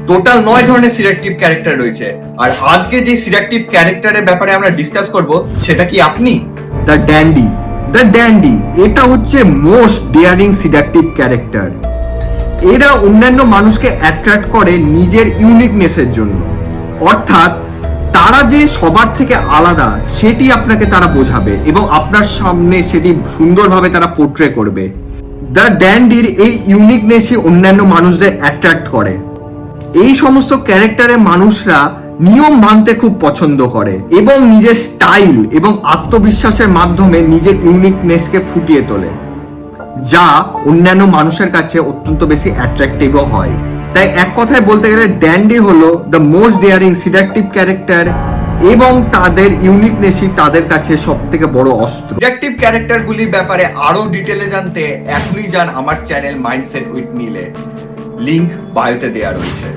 Total 9 ধরনের selective character রয়েছে। আর আজকে যে সিলেক্টিভ ক্যারেক্টারের ব্যাপারে আমরা ডিসকাস করব সেটা কি আপনি? দ্য ড্যান্ডি এটা হচ্ছে মোস্ট ডেয়ারিং সিডাকটিভ ক্যারেক্টার। এরা অন্যান্য মানুষকে অ্যাট্রাক্ট করে নিজের ইউনিকনেসের জন্য, অর্থাৎ তারা যে সবার থেকে আলাদা সেটি আপনাকে তারা বোঝাবে এবং আপনার সামনে সেটি সুন্দরভাবে তারা পোর্ট্রে করবে। দ্য ড্যান্ডির এই ইউনিকনেসই অন্যান্য মানুষদের অ্যাট্রাক্ট করে। এই সমস্ত ক্যারেক্টারের মানুষরা নিয়ম মানতে খুব পছন্দ করে এবং নিজের স্টাইল এবং আত্মবিশ্বাসের মাধ্যমে নিজের ইউনিকনেসকে ফুটিয়ে তোলে, যা অন্যান্য মানুষের কাছে অত্যন্ত বেশি অ্যাট্রাক্টিভও হয়। তাই এক কথায় বলতে গেলে ড্যান্ডি হলো দ্য মোস্ট ডেয়ারিং সিডাকটিভ ক্যারেক্টার এবং তাদের ইউনিকনেসই তাদের কাছে সব থেকে বড় অস্ত্র। সিলেক্টিভ ক্যারেক্টারগুলির ব্যাপারে আরো ডিটেলে জানতে এখনই যান আমার চ্যানেল মাইন্ডসেট উইথ নীলে, লিংক বায়োতে দেওয়া রয়েছে।